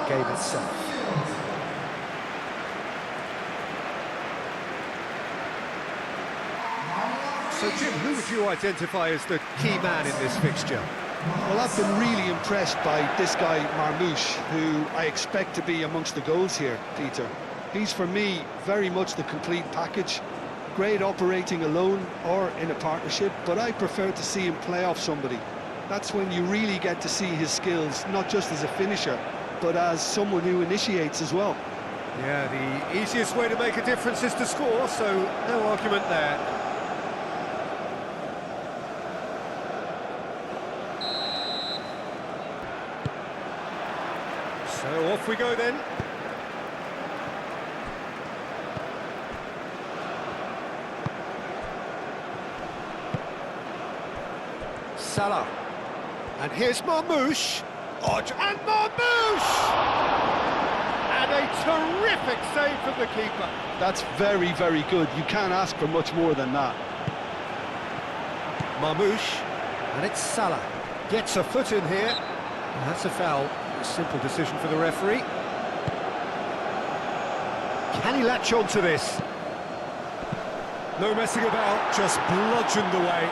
the game itself. So, Jim, who would you identify as the key man in this fixture? Well, I've been really impressed by this guy, Marmoush, who I expect to be amongst the goals here, Peter. He's, for me, very much the complete package. Great operating alone or in a partnership, but I prefer to see him play off somebody. That's when you really get to see his skills, not just as a finisher, but as someone who initiates as well. Yeah, the easiest way to make a difference is to score, so no argument there. So off we go then. Salah. And here's Marmoush. And Marmoush! And a terrific save from the keeper. That's very, very good. You can't ask for much more than that. Marmoush. And it's Salah. Gets a foot in here. And that's a foul. A simple decision for the referee. Can he latch on to this? No messing about, just bludgeoned away.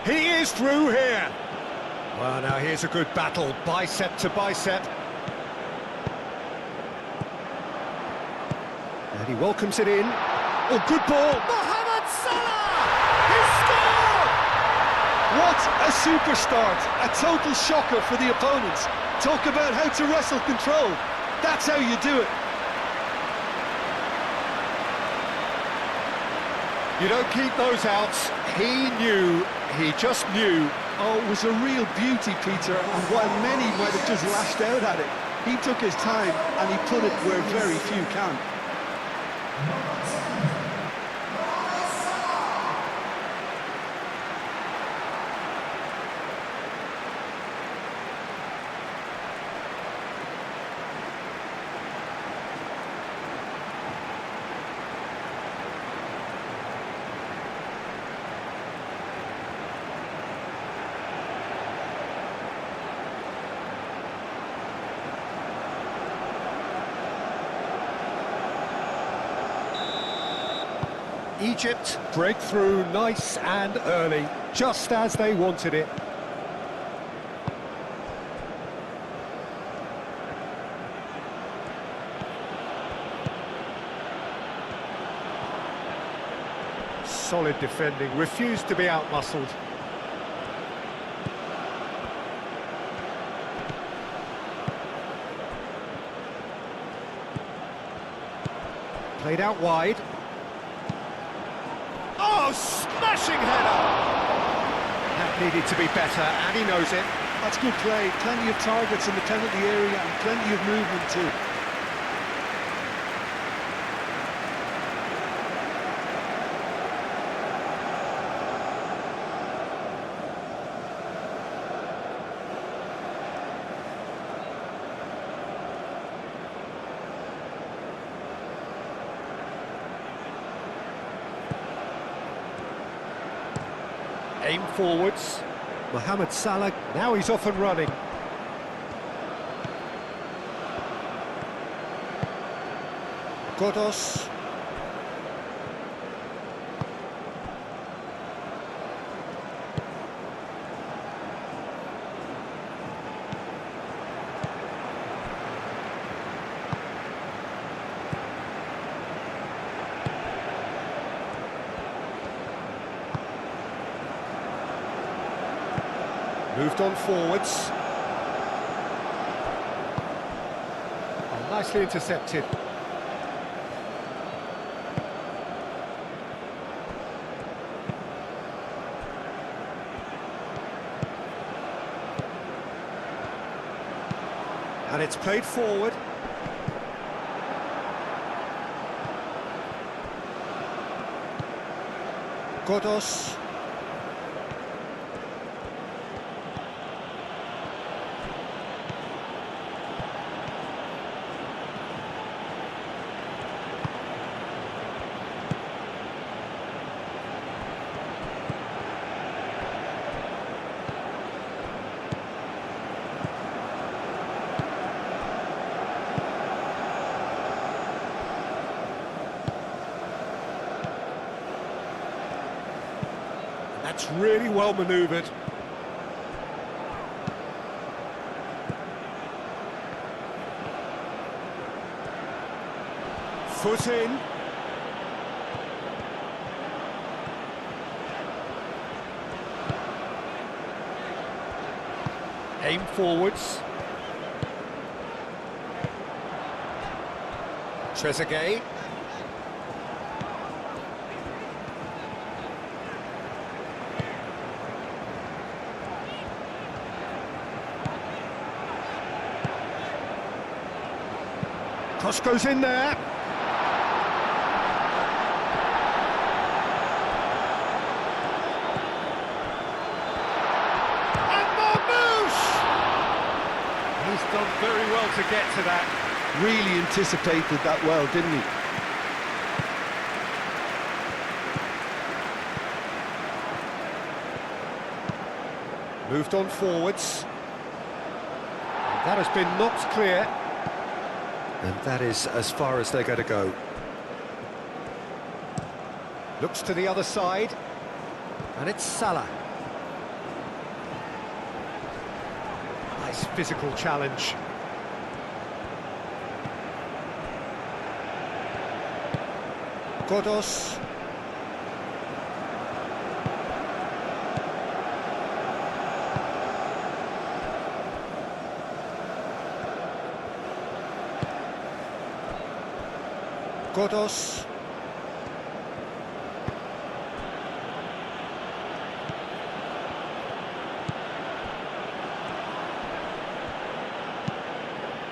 He is through here. Well, now here's a good battle, bicep to bicep. And he welcomes it in. Oh, good ball. Mohamed Salah! He scored! What a super start. A total shocker for the opponents. Talk about how to wrestle control. That's how you do it. You don't keep those outs. He just knew. Oh, it was a real beauty, Peter, and while many might have just lashed out at it, he took his time and he put it where very few can. Egypt break through nice and early, just as they wanted it. Solid defending, refused to be outmuscled. Played out wide. Oh, smashing header! That needed to be better, and he knows it. That's good play. Plenty of targets in the penalty area and plenty of movement too. Aim forwards. Mohamed Salah, now he's off and running. Godos. Moved on forwards. Oh, nicely intercepted. And it's played forward. Godos. That's really well manoeuvred. Foot in. Aim forwards. Trezeguet. Cross goes in there. And Marmouche! He's done very well to get to that. Really anticipated that well, didn't he? Moved on forwards. And that has been knocked clear. And that is as far as they're going to go. Looks to the other side. And it's Salah. Nice physical challenge. Godos. Godos.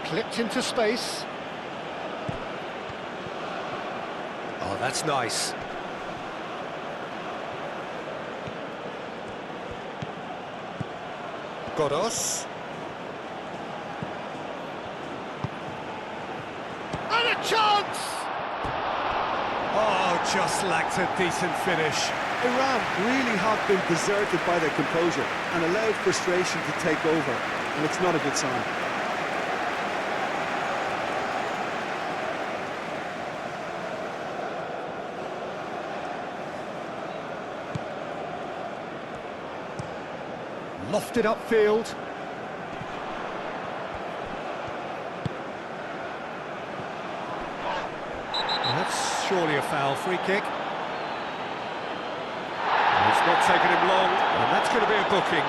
Clipped into space. Oh, that's nice. Godos. And a chance! Oh, just lacked a decent finish. Iran really have been deserted by their composure and allowed frustration to take over, and it's not a good sign. Lofted upfield. That's surely a foul. Free kick. It's not taken him long, and that's going to be a booking.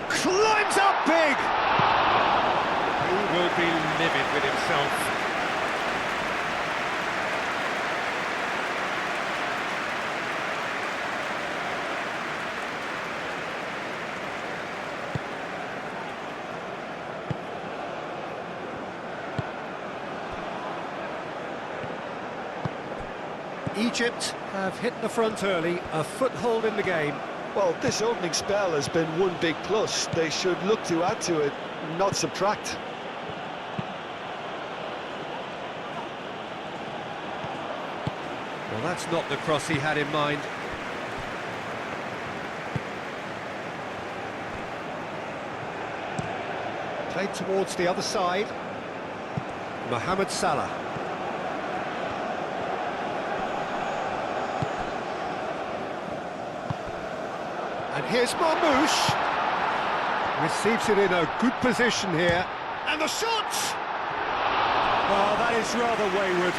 Climbs up big! He will be livid with himself. Egypt have hit the front early, a foothold in the game. Well, this opening spell has been one big plus. They should look to add to it, not subtract. Well, that's not the cross he had in mind. Played towards the other side. Mohamed Salah. And here's Marmouche. Receives it in a good position here. And the shot! Oh, that is rather wayward.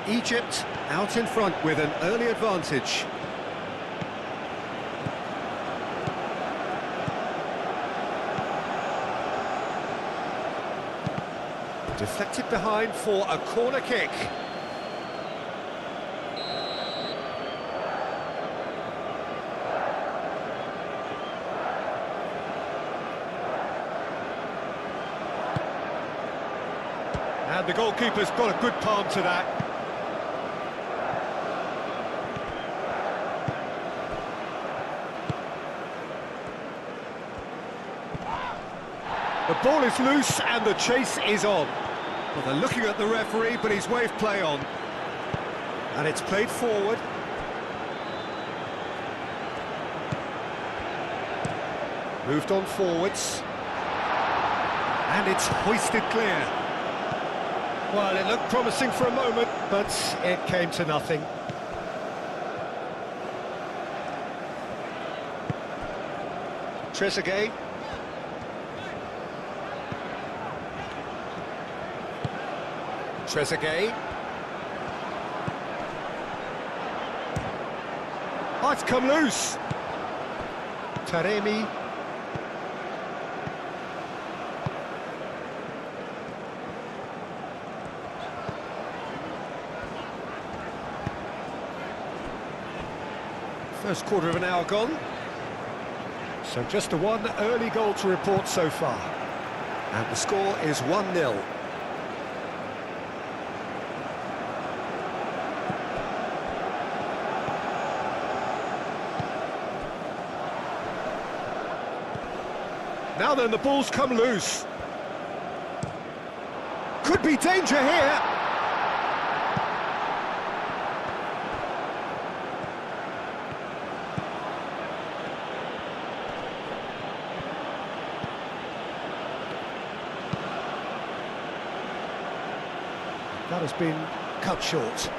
Egypt out in front with an early advantage. Deflected behind for a corner kick. And the goalkeeper's got a good palm to that. The ball is loose and the chase is on. Well, they're looking at the referee, but he's waved play on. And it's played forward. Moved on forwards. And it's hoisted clear. Well, it looked promising for a moment, but it came to nothing. Trezeguet. Trezeguet. Oh, it's come loose. Taremi. First quarter of an hour gone. So just the one early goal to report so far. And the score is 1-0. Now then, the ball's come loose. Could be danger here. That has been cut short.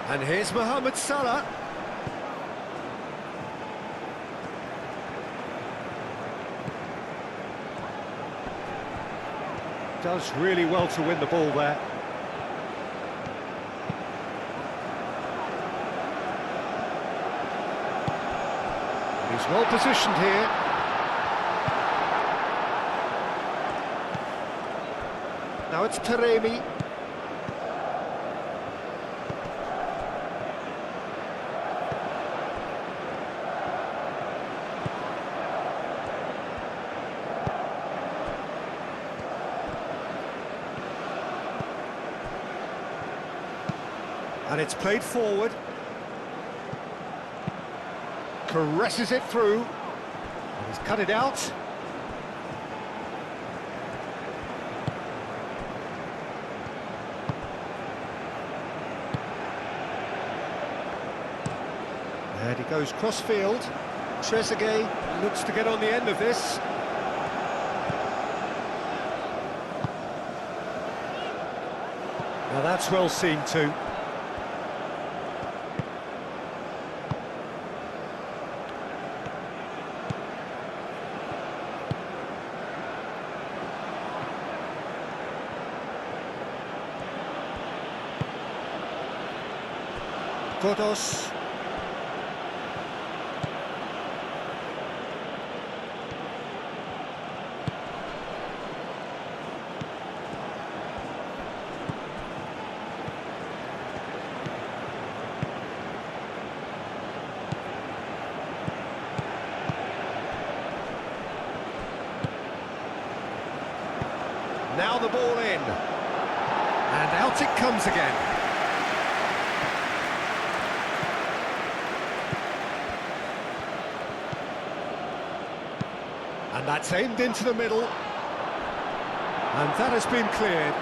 And here's Mohamed Salah. Does really well to win the ball there. He's well positioned here. Now it's Taremi. And it's played forward. Caresses it through. And he's cut it out. There he goes cross-field. Trezeguet looks to get on the end of this. Now that's well seen too. Godos. Now the ball in. And out it comes again. And that's aimed into the middle. And that has been cleared.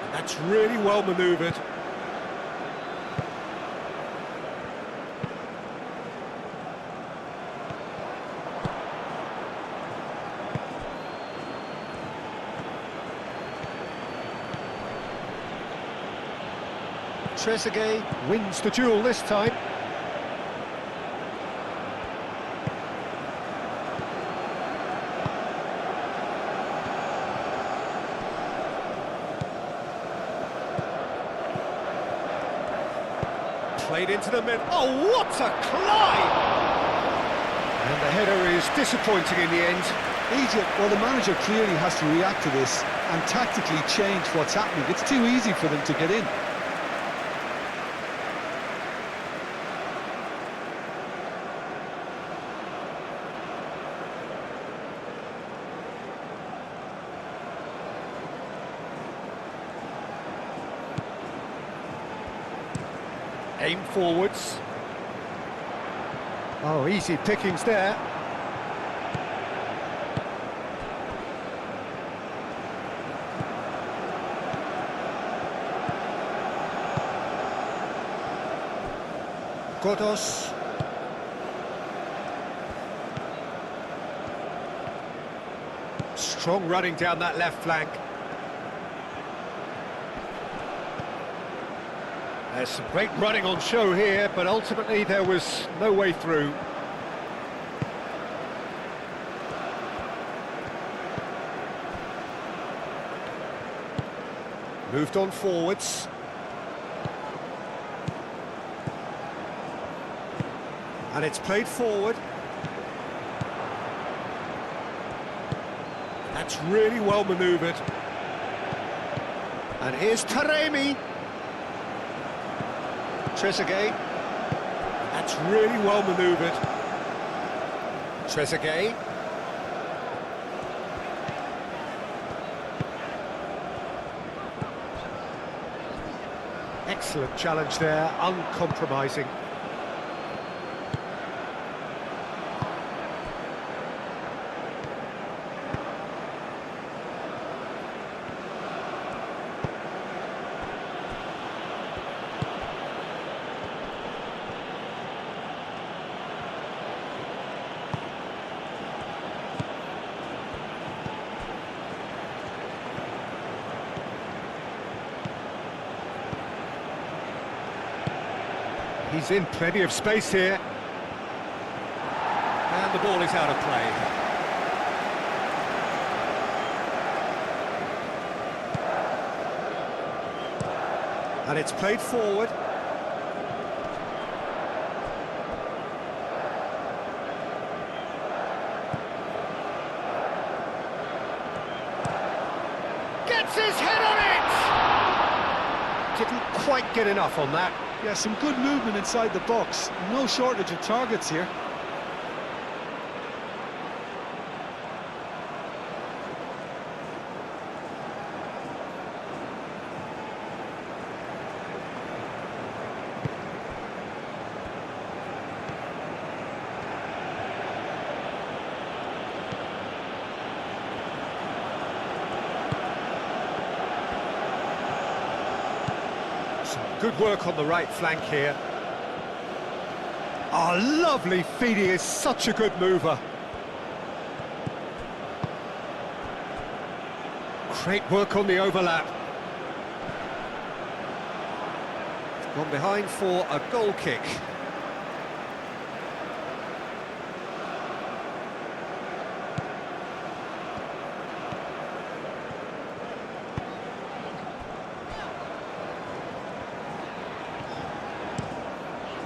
And that's really well manoeuvred. Trezeguet wins the duel this time. Played into the middle. Oh, what a climb! And the header is disappointing in the end. Egypt, well, the manager clearly has to react to this and tactically change what's happening. It's too easy for them to get in. Aim forwards. Oh, easy pickings there. Godos. Strong running down that left flank. There's some great running on show here, but ultimately there was no way through. Moved on forwards. And it's played forward. That's really well manoeuvred. And here's Taremi. Trezeguet. That's really well manoeuvred. Trezeguet. Excellent challenge there, uncompromising. He's in plenty of space here. And the ball is out of play. And it's played forward. Gets his head on it! Didn't quite get enough on that. Yeah, some good movement inside the box. No shortage of targets here. Good work on the right flank here. Oh, lovely feed, he is such a good mover. Great work on the overlap. Gone behind for a goal kick.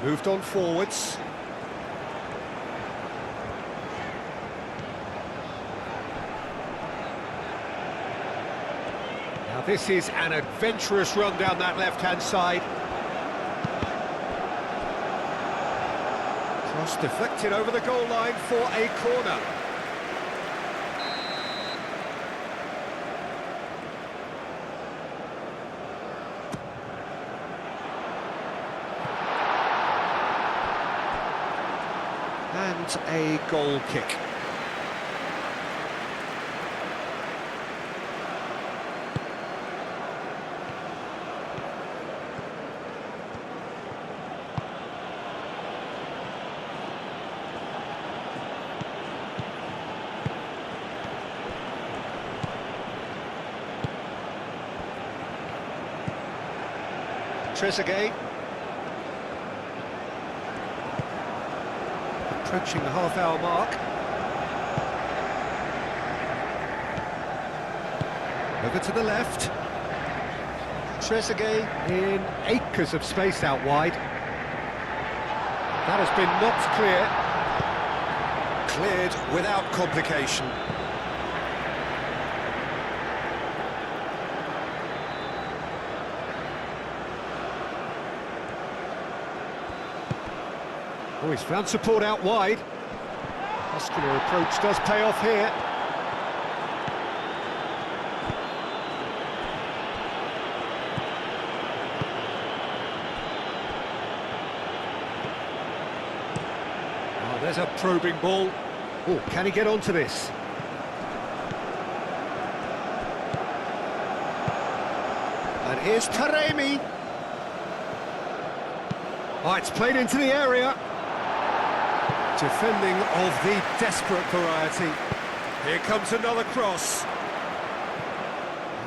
Moved on forwards. Now this is an adventurous run down that left-hand side. Cross deflected over the goal line for a corner. And a goal kick. Trezeguet. Approaching the half-hour mark. Over to the left. Trezeguet in acres of space out wide. That has been knocked clear. Cleared without complication. Oh, he's found support out wide. Muscular approach does pay off here. There's a probing ball. Oh, can he get onto this? And here's Taremi. Oh, it's played into the area. Defending of the desperate variety. Here comes another cross.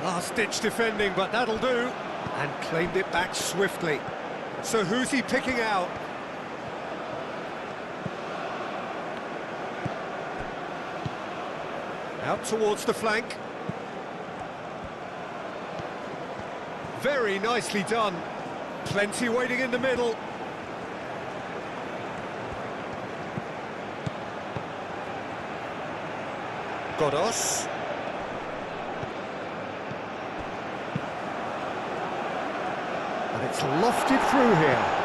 Last-ditch defending, but that'll do. And claimed it back swiftly. So who's he picking out? Out towards the flank. Very nicely done. Plenty waiting in the middle. Godos. And it's lofted through here.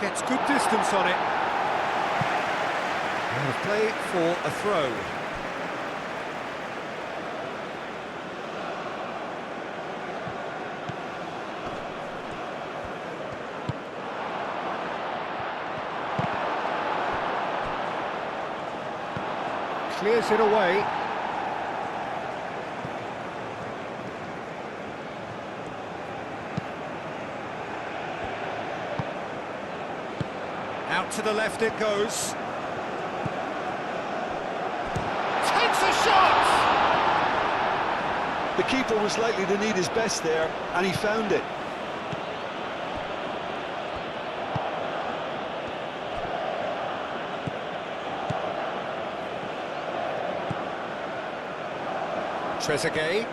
Gets good distance on it. And play for a throw. Clears it away. Out to the left it goes. Takes a shot! The keeper was likely to need his best there, and he found it. Trezeguet.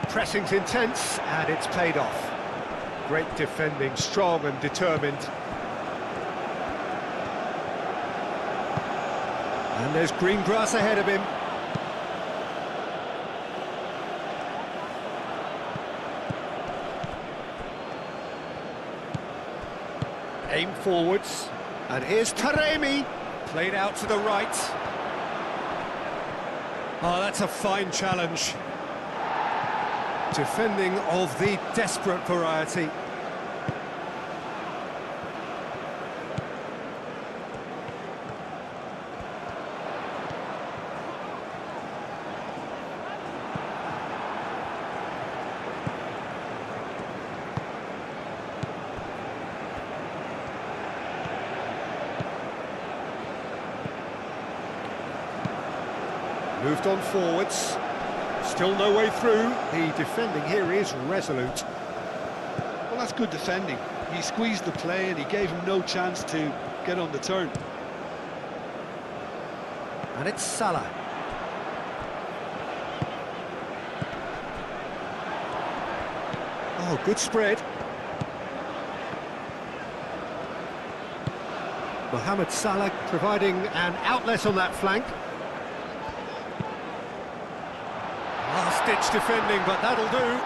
The pressing's intense and it's paid off. Great defending, strong and determined. And there's green grass ahead of him. Aim forwards. And here's Taremi. Played out to the right. Oh, that's a fine challenge. Defending of the desperate variety. Moved on forwards. Still no way through. The defending here is resolute. Well, that's good defending. He squeezed the play and he gave him no chance to get on the turn. And it's Salah. Oh, good spread. Mohamed Salah providing an outlet on that flank. Last-ditch defending, but that'll do.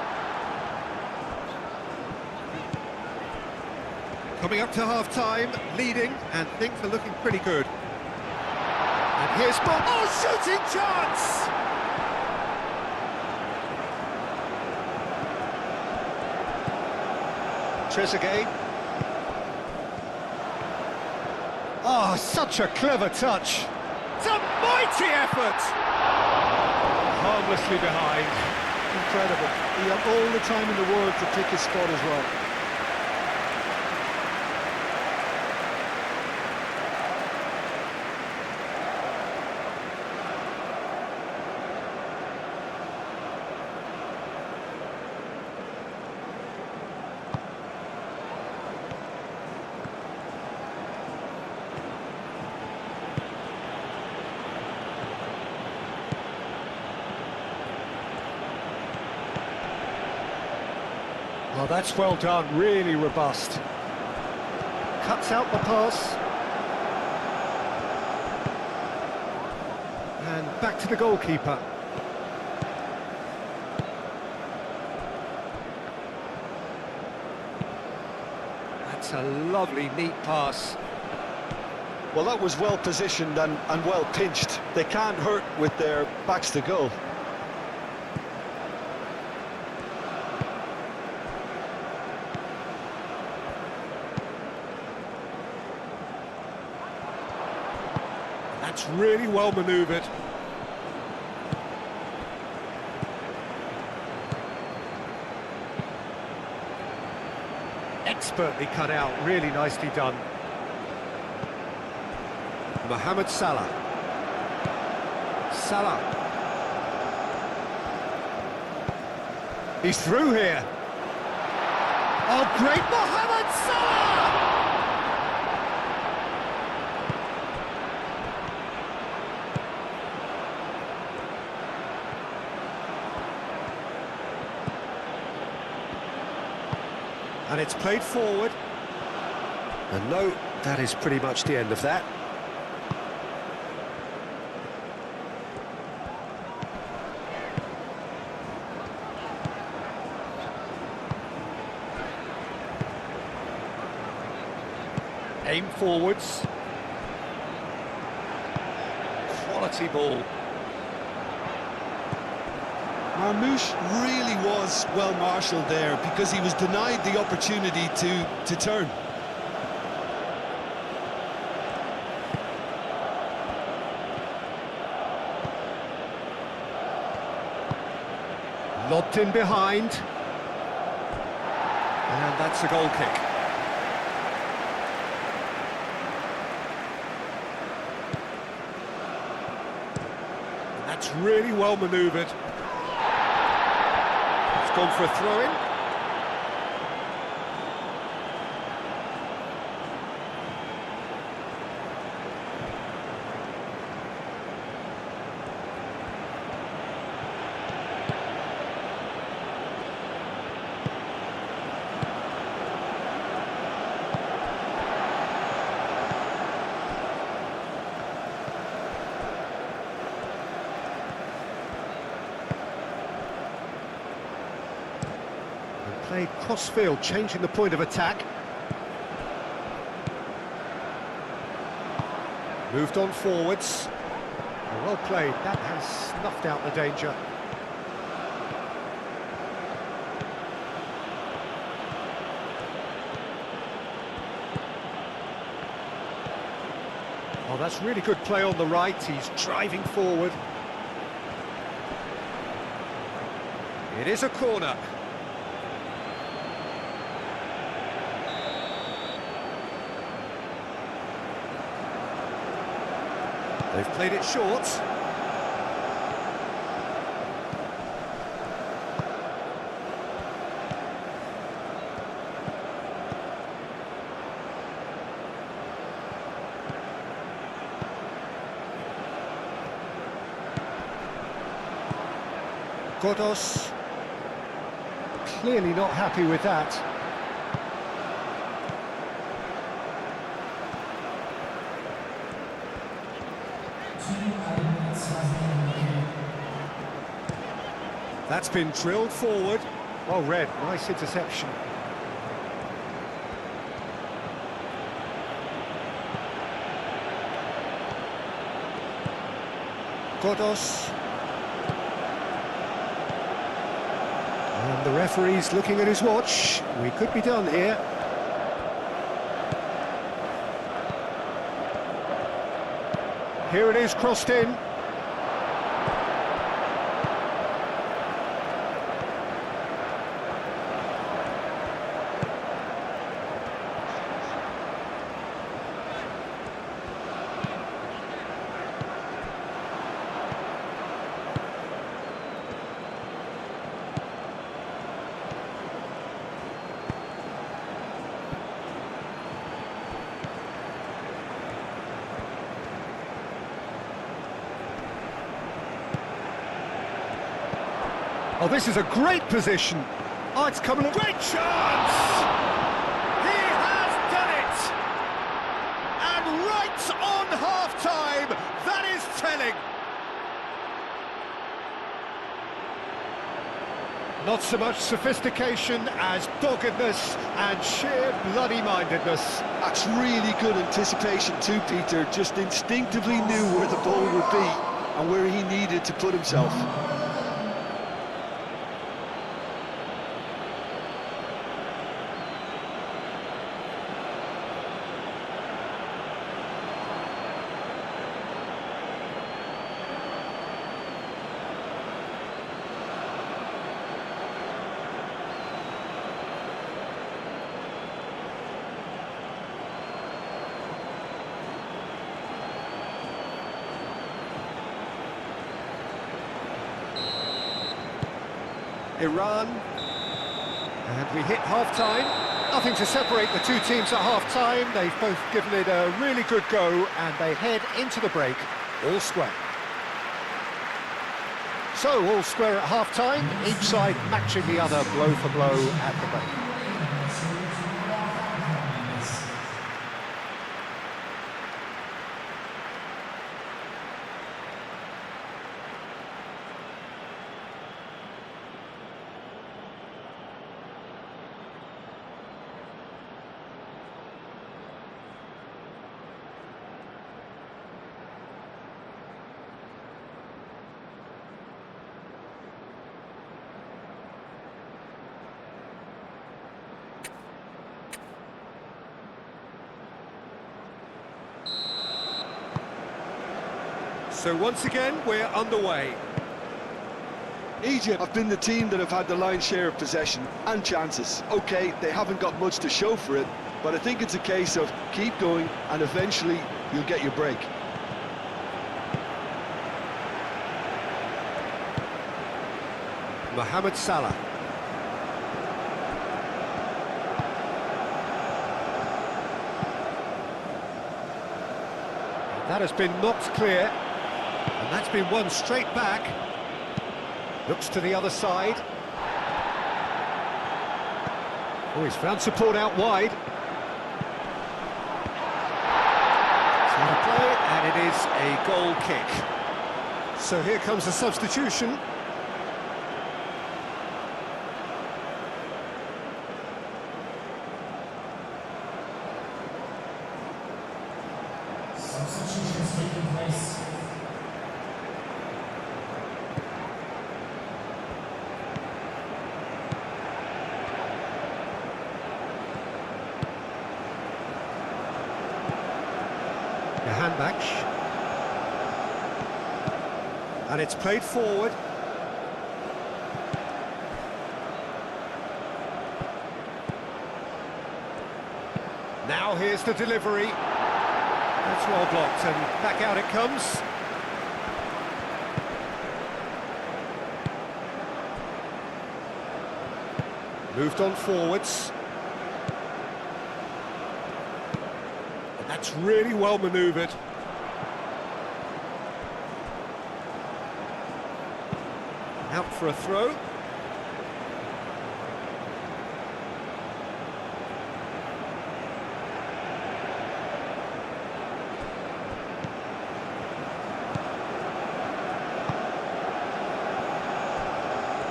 Coming up to half-time, leading, and things are looking pretty good. And here's ball. Oh, shooting chance! Trezeguet. Oh, such a clever touch. It's a mighty effort! Harmlessly behind. Incredible. He had all the time in the world to pick his spot as well. Oh, that's well done, really robust. Cuts out the pass. And back to the goalkeeper. That's a lovely, neat pass. Well, that was well positioned and well pinched. They can't hurt with their backs to goal. That's really well manoeuvred. Expertly cut out, really nicely done. Mohamed Salah. Salah. He's through here. Oh, great Mohamed Salah! And it's played forward. And no, that is pretty much the end of that. Aim forwards. Quality ball. Marmoush really was well marshalled there because he was denied the opportunity to turn. Lobbed in behind. And that's a goal kick. That's really well manoeuvred. It's gone for a throw-in. Played cross-field, changing the point of attack. Moved on forwards. Well played, that has snuffed out the danger. Oh, that's really good play on the right, he's driving forward. It is a corner. They've played it short. Godos. Clearly not happy with that. That's been drilled forward. Well read, nice interception. Godos. And the referee's looking at his watch. We could be done here. Here it is, crossed in. Oh, this is a great position. Oh, it's coming. Great chance! He has done it! And right on half-time, that is telling. Not so much sophistication as doggedness and sheer bloody-mindedness. That's really good anticipation too, Peter. Just instinctively knew where the ball would be and where he needed to put himself. Iran, and we hit half-time. Nothing to separate the two teams at half-time. They've both given it a really good go, and they head into the break all square. So, all square at half-time, each side matching the other blow for blow at the break. So once again, we're underway. Egypt have been the team that have had the lion's share of possession and chances. OK, they haven't got much to show for it, but I think it's a case of keep going and eventually you'll get your break. Mohamed Salah. That has been knocked clear. And that's been won straight back. Looks to the other side. Oh, he's found support out wide. It's not a play, and it is a goal kick. So here comes the substitution. Substitutions taking place. The handback. And it's played forward. Now here's the delivery. That's well blocked, and back out it comes. Moved on forwards. And that's really well manoeuvred. Out for a throw.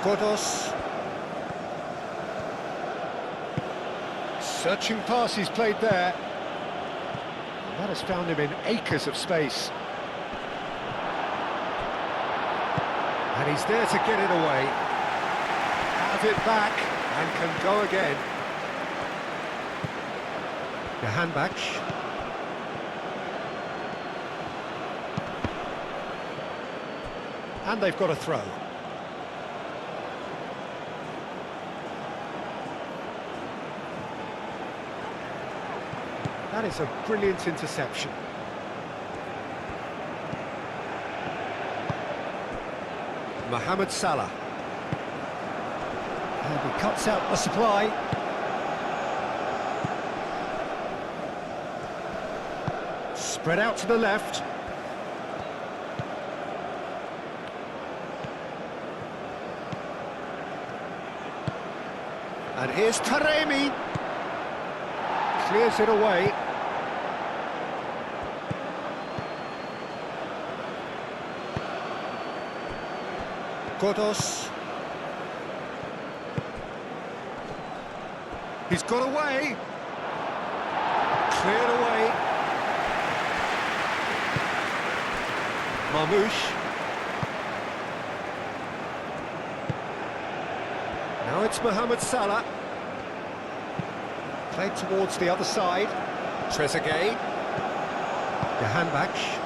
Godos. Searching pass he's played there. And that has found him in acres of space. And he's there to get it away. Have it back and can go again. The handback. And they've got a throw. That is a brilliant interception. Mohamed Salah. And he cuts out the supply. Spread out to the left. And here's Taremi. Clears it away. Godos. He's got away. Cleared away. Marmoush. Now it's Mohamed Salah. Played towards the other side. Trezeguet. Jahanbakhsh.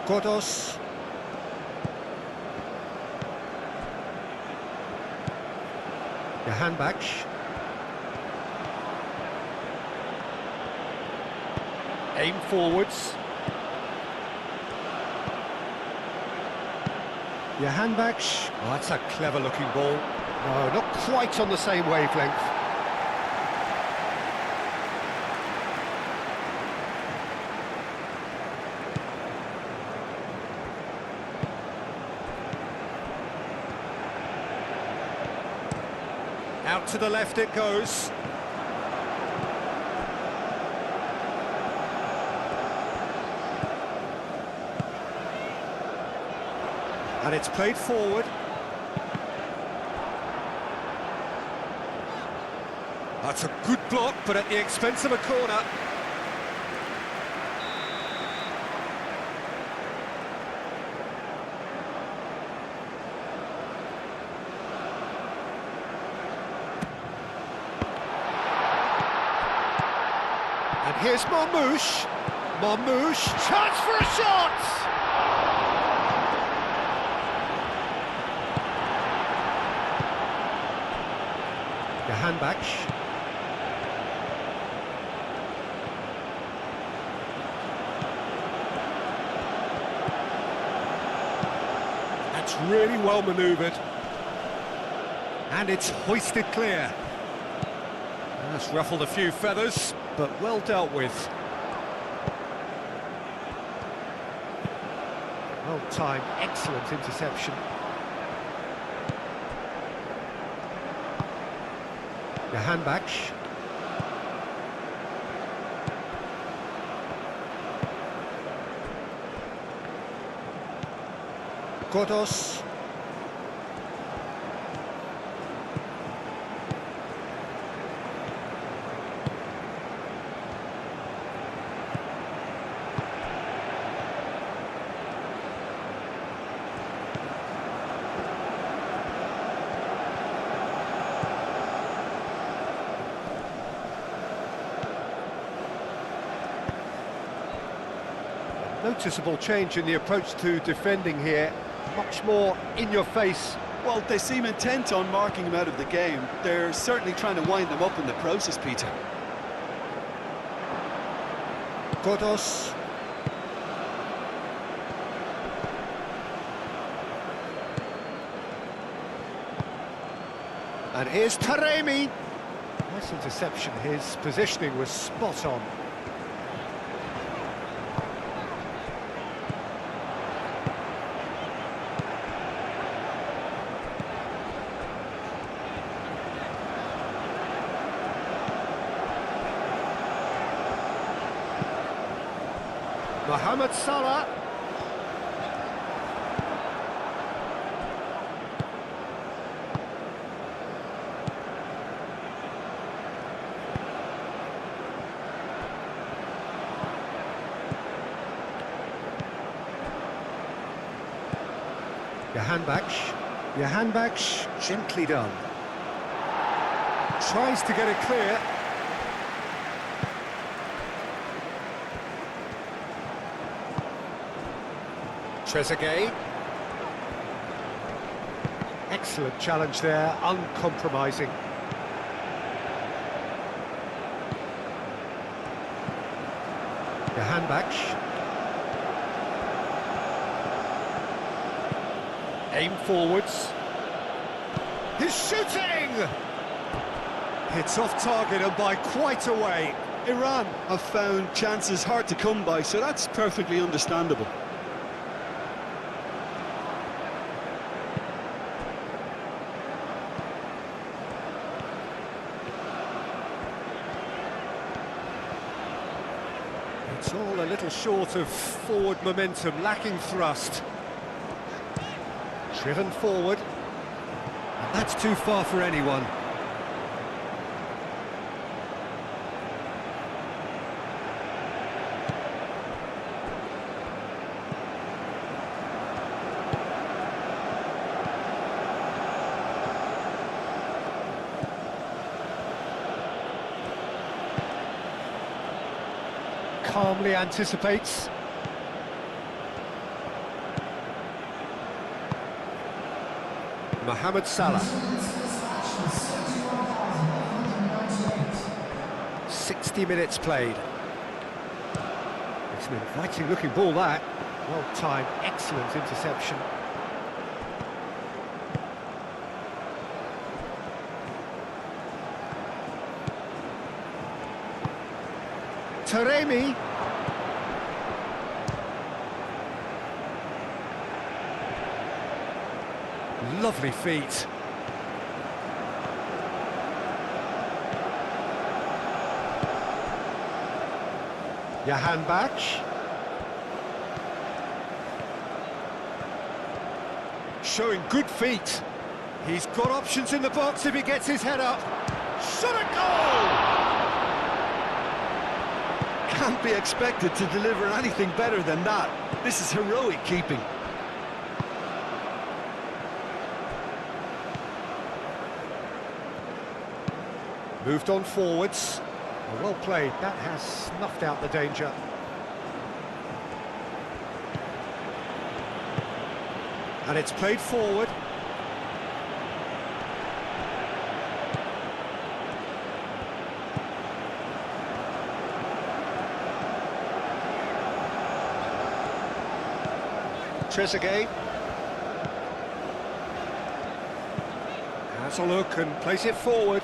Godos. Jahanbakhsh. Aim forwards. Jahanbakhsh. Oh, that's a clever-looking ball. No, not quite on the same wavelength. Out to the left it goes. And it's played forward. That's a good block, but at the expense of a corner. And here's Marmoush. Marmoush, chance for a shot! Jahanbakhsh. That's really well manoeuvred. And it's hoisted clear. That's ruffled a few feathers, but well dealt with. Well timed, excellent interception. Jahanbakhsh. Godos. Noticeable change in the approach to defending here. Much more in your face. Well, they seem intent on marking him out of the game. They're certainly trying to wind them up in the process, Peter. Godos. And here's Taremi. Nice interception. His positioning was spot on. Mohamed Salah. Jahanbakhsh. Jahanbakhsh, gently done. Tries to get it clear. Trezeguet. Excellent challenge there, uncompromising. Jahanbakhsh. Aim forwards. He's shooting! Hits off target and by quite a way. Iran have found chances hard to come by, so that's perfectly understandable. It's all a little short of forward momentum, lacking thrust. Driven forward. And that's too far for anyone. Calmly anticipates. Mohamed Salah. 60 minutes played. It's an inviting looking ball, that. Well timed, excellent interception. Taremi. Lovely feet. Jahan Bach. Showing good feet. He's got options in the box if he gets his head up. Shot a goal! Can't be expected to deliver anything better than that. This is heroic keeping. Moved on forwards. Well played, that has snuffed out the danger. And it's played forward. Trezeguet. Has a look and plays it forward.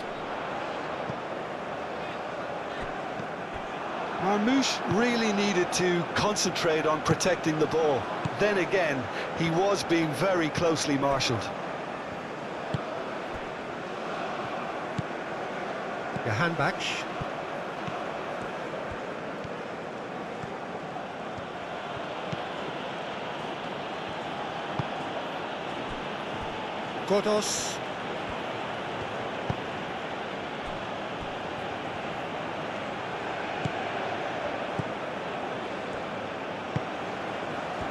Marmoush really needed to concentrate on protecting the ball. Then again, he was being very closely marshalled. Jahan Bach. Godos.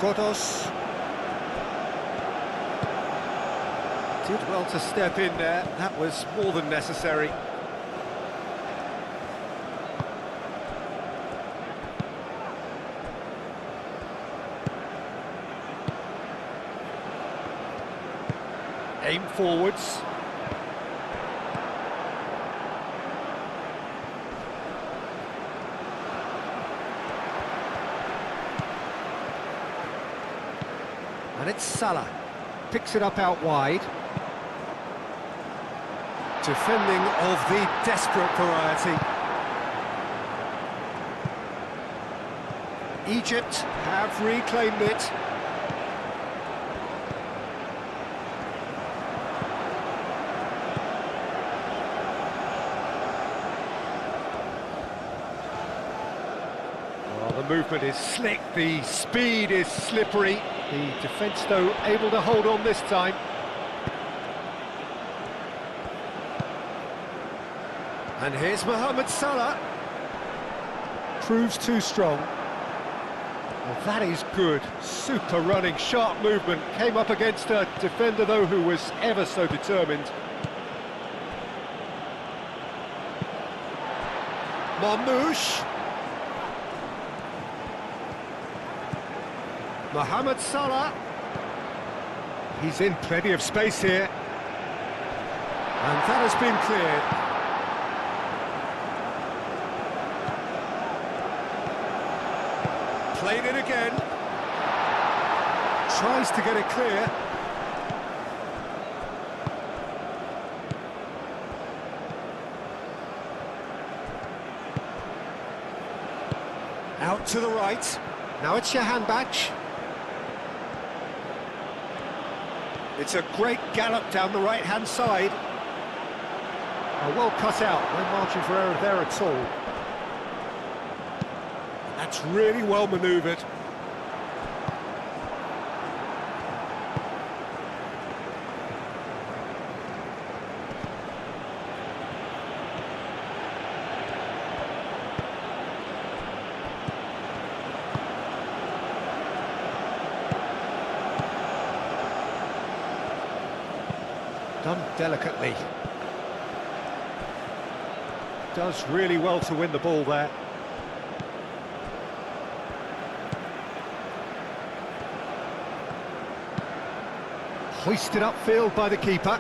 Godos. Did well to step in there, that was more than necessary. Aim forwards. And it's Salah. Picks it up out wide. Defending of the desperate variety. Egypt have reclaimed it. Well, the movement is slick, the speed is slippery. The defence, though, able to hold on this time. And here's Mohamed Salah. Proves too strong. Well, that is good. Super running, sharp movement. Came up against a defender, though, who was ever so determined. Marmoush. Mohamed Salah. He's in plenty of space here. And that has been cleared. Played it again. Tries to get it clear. Out to the right. Now it's Jahan Bach. It's a great gallop down the right-hand side. Oh, well cut out. No margin for error there at all. That's really well manoeuvred. Done delicately. Does really well to win the ball there. Hoisted upfield by the keeper.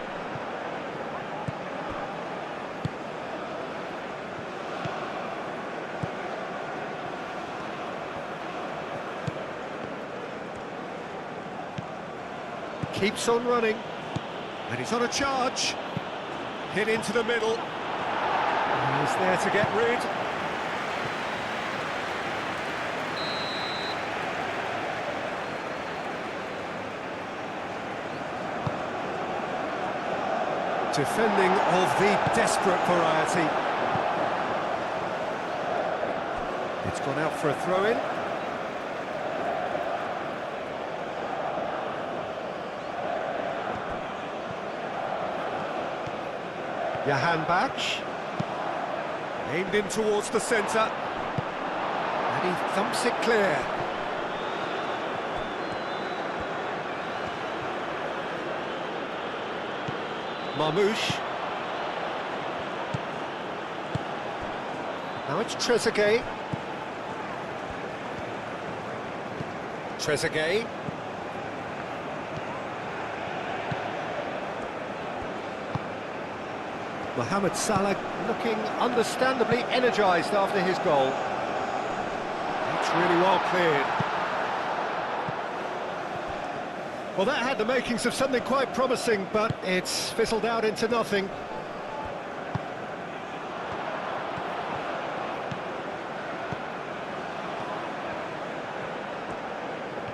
Keeps on running. And he's on a charge. Hit into the middle. And he's there to get rid. Defending of the desperate variety. It's gone out for a throw-in. Johan Bach, aimed in towards the centre, and he thumps it clear. Marmouche. Now it's Trezeguet. Trezeguet. Mohamed Salah looking understandably energised after his goal. It's really well cleared. Well, that had the makings of something quite promising, but it's fizzled out into nothing.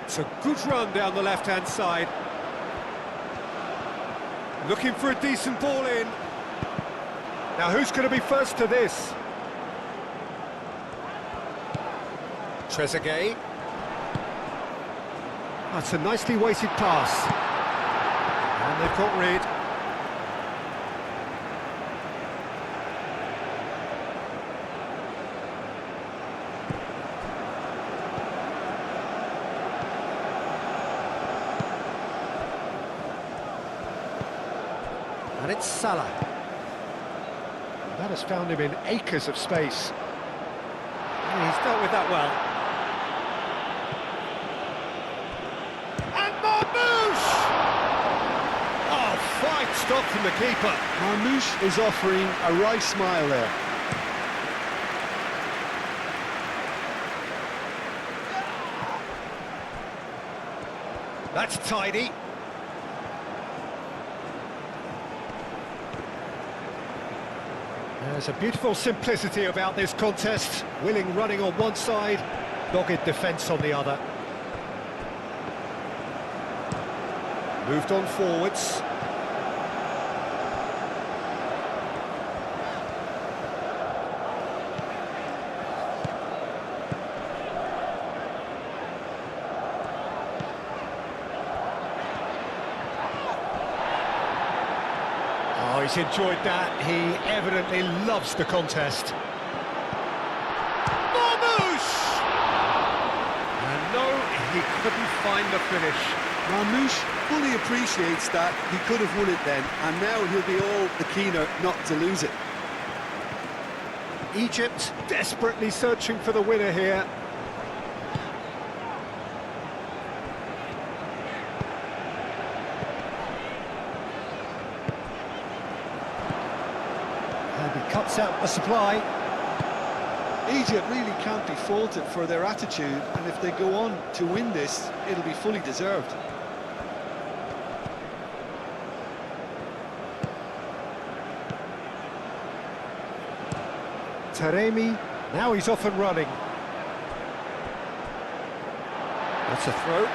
It's a good run down the left-hand side. Looking for a decent ball in. Now, who's going to be first to this? Trezeguet. That's a nicely weighted pass. And they've got rid. And it's Salah. That has found him in acres of space. And he's dealt with that well. And Marmouche! Oh, fine stop from the keeper. Marmouche is offering a wry smile there. That's tidy. There's a beautiful simplicity about this contest. Willing running on one side, dogged defence on the other. Moved on forwards. Oh, he's enjoyed that. He evidently loves the contest. Marmouche! And no, he couldn't find the finish. Marmouche fully appreciates that he could have won it then, and now he'll be all the keener not to lose it. Egypt desperately searching for the winner here. And he cuts out the supply. Egypt really can't be faulted for their attitude, and if they go on to win this, it'll be fully deserved. Taremi, now he's off and running. That's a throw.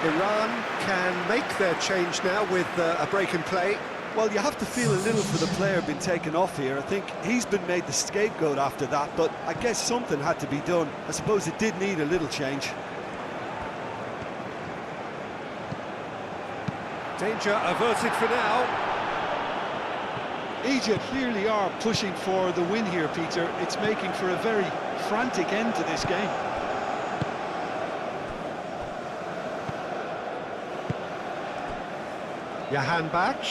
Iran can make their change now with a break in play. Well, you have to feel a little for the player being taken off here. I think he's been made the scapegoat after that, but I guess something had to be done. I suppose it did need a little change. Danger averted for now. Egypt clearly are pushing for the win here, Peter. It's making for a very frantic end to this game. Jahan Bach.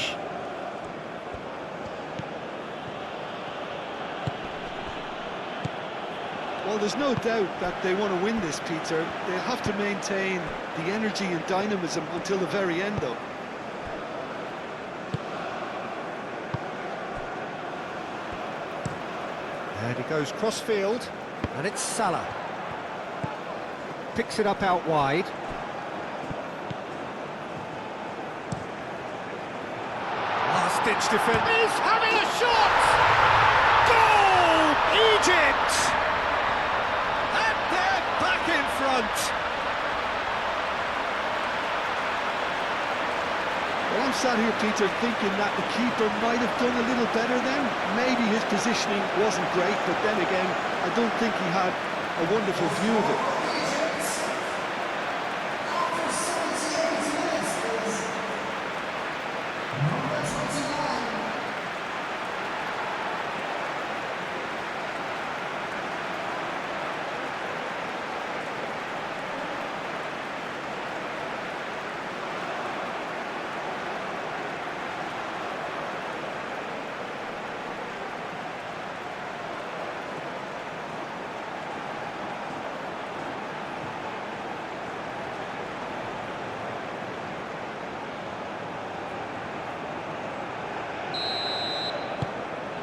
Well, there's no doubt that they want to win this, Peter. They'll have to maintain the energy and dynamism until the very end, though. And he goes cross-field, and it's Salah. Picks it up out wide. Last-ditch defense. He's having a shot! Goal! Egypt! And they're back in front. Well, I'm sat here, Peter, thinking that the keeper might have done a little better then. Maybe his positioning wasn't great, but then again, I don't think he had a wonderful view of it.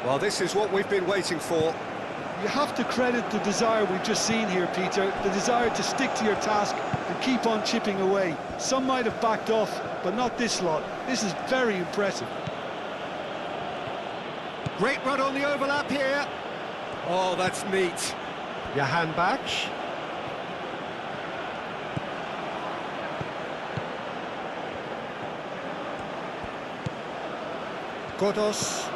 Well, this is what we've been waiting for. You have to credit the desire we've just seen here, Peter, the desire to stick to your task and keep on chipping away. Some might have backed off, but not this lot. This is very impressive. Great run on the overlap here. Oh, that's neat. Jahan Bach. Godos.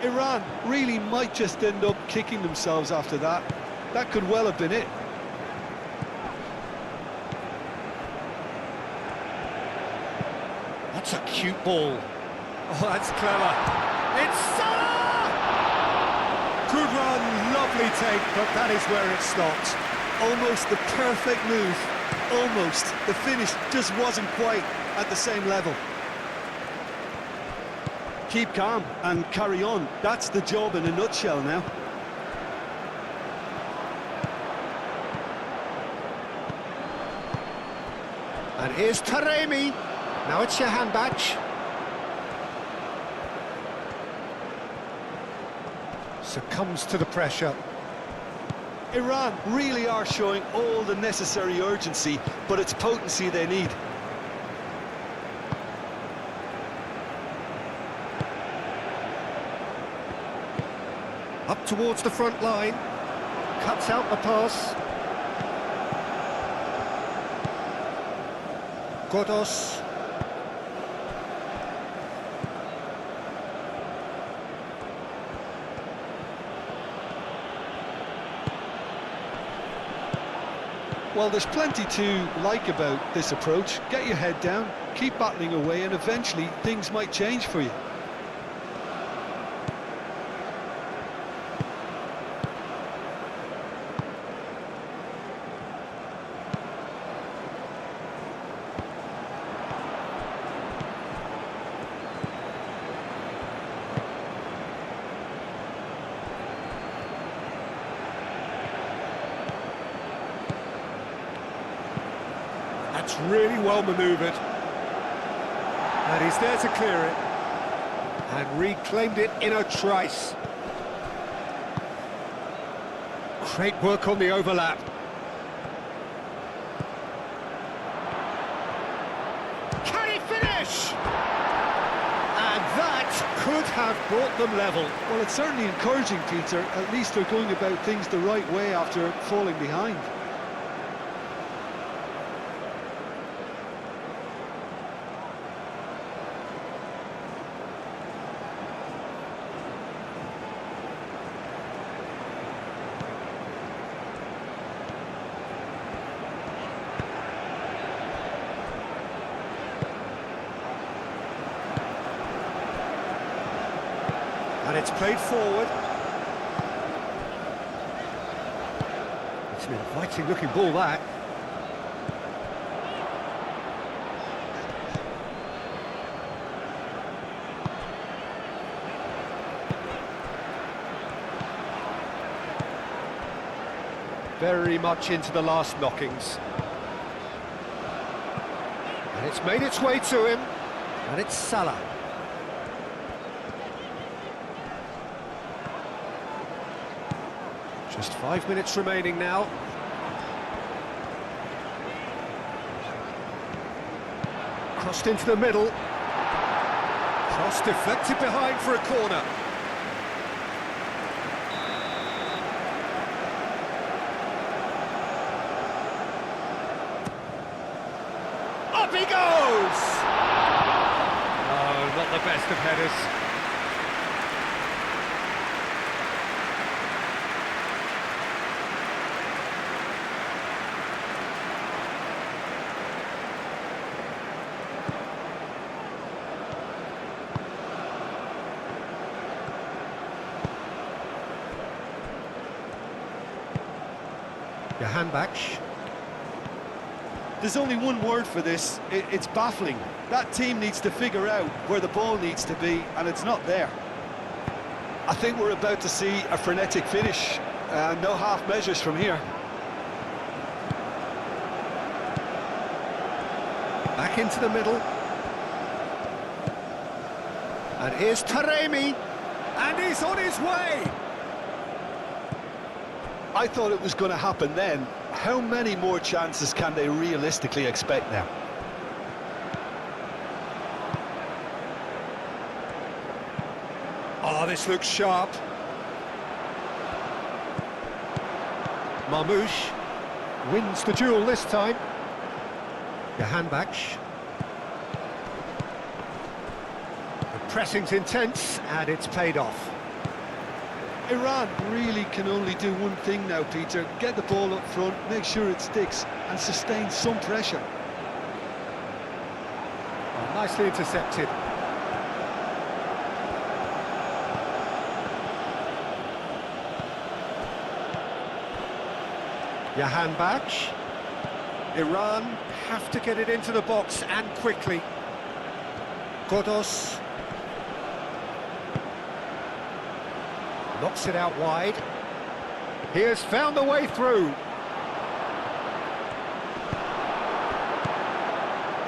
Iran really might just end up kicking themselves after that. That could well have been it. That's a cute ball. Oh, that's clever. It's Salah! Good run, lovely take, but that is where it stopped. Almost the perfect move. Almost. The finish just wasn't quite at the same level. Keep calm and carry on. That's the job in a nutshell now. And here's Taremi. Now it's Jahan Bach. Succumbs to the pressure. Iran really are showing all the necessary urgency, but it's potency they need. Up towards the front line. Cuts out the pass. Godos. Well, there's plenty to like about this approach. Get your head down, keep battling away, and eventually things might change for you. That's really well manoeuvred. And he's there to clear it. And reclaimed it in a trice. Great work on the overlap. Can he finish? And that could have brought them level. Well, it's certainly encouraging, Peter. At least they're going about things the right way after falling behind. And it's played forward. It's an inviting looking ball, that. Very much into the last knockings. And it's made its way to him. And it's Salah. Just 5 minutes remaining now. Crossed into the middle. Cross deflected behind for a corner. Up he goes! Oh, not the best of headers. Handbacks. There's only one word for this, it's baffling. That team needs to figure out where the ball needs to be, and it's not there. I think we're about to see a frenetic finish, no half measures from here. Back into the middle. And here's Taremi, and he's on his way! I thought it was going to happen then. How many more chances can they realistically expect now? Oh, this looks sharp. Marmoush wins the duel this time. Handbacks. The pressing's intense, and it's paid off. Iran really can only do one thing now, Peter. Get the ball up front, make sure it sticks, and sustain some pressure. Oh, nicely intercepted. Handbacks. Iran have to get it into the box, and quickly. Godos. Knocks it out wide. He has found the way through.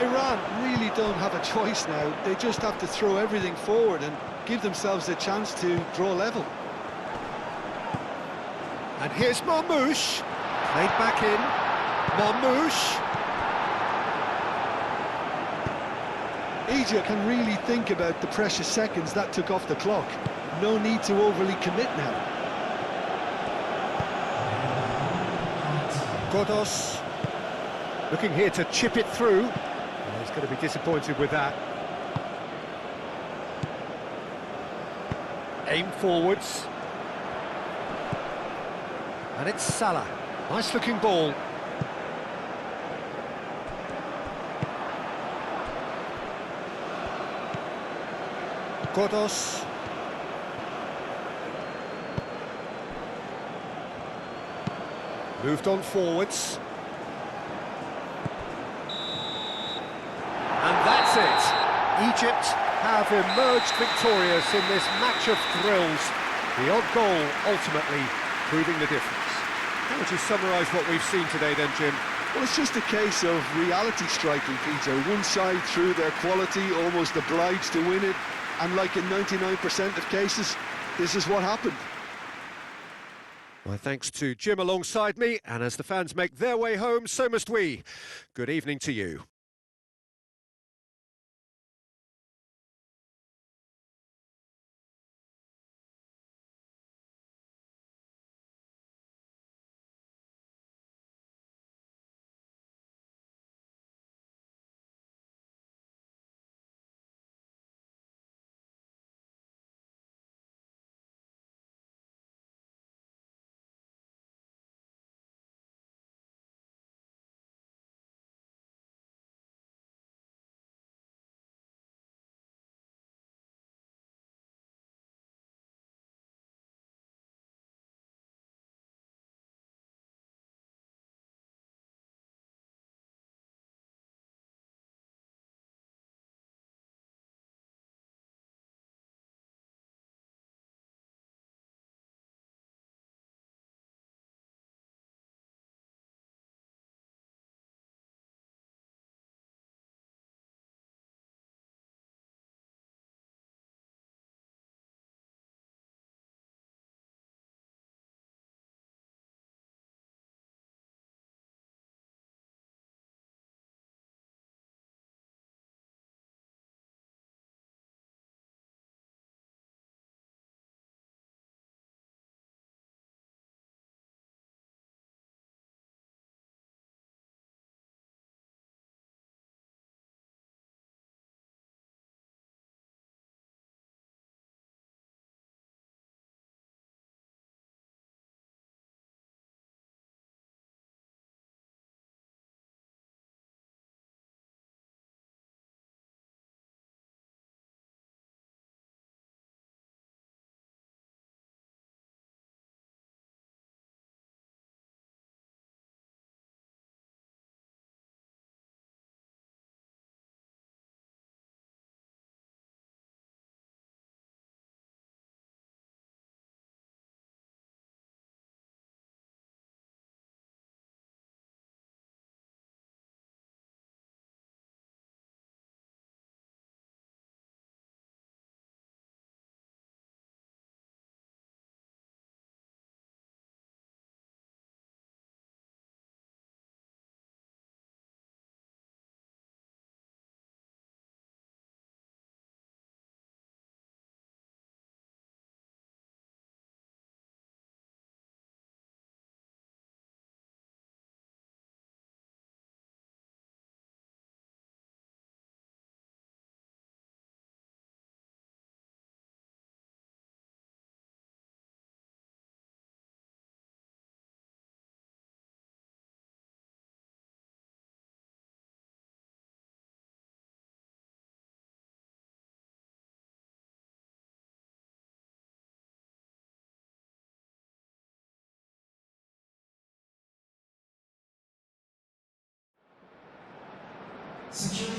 Iran really don't have a choice now. They just have to throw everything forward and give themselves a chance to draw level. And here's Marmoush. Played back in. Marmoush. Egypt can really think about the precious seconds that took off the clock. No need to overly commit now. Godos looking here to chip it through. He's going to be disappointed with that. Aim forwards. And it's Salah. Nice looking ball. Godos. Moved on forwards. And that's it. Egypt have emerged victorious in this match of thrills. The odd goal ultimately proving the difference. How would you summarise what we've seen today then, Jim? Well, it's just a case of reality striking, Peter. One side through their quality, almost obliged to win it. And like in 99% of cases, this is what happened. My thanks to Jim alongside me, and as the fans make their way home, so must we. Good evening to you.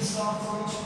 start for each